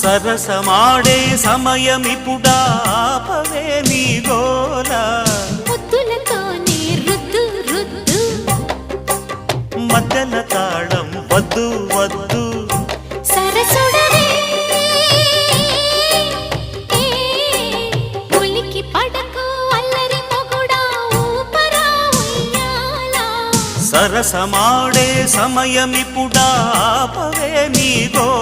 సరసమాడే సమయమిపుడా ఆపవే నీ గోల ముద్దులతోనే రుద్దు రుద్దు మధ్యల తాళం వద్దు వద్దు సరసుడవే ఉలికి పడకు అల్లరి మొగుడా ఊపరా ఉయ్యాలా సరసమాడే సమయమిపుడా ఆపవే నీ గోల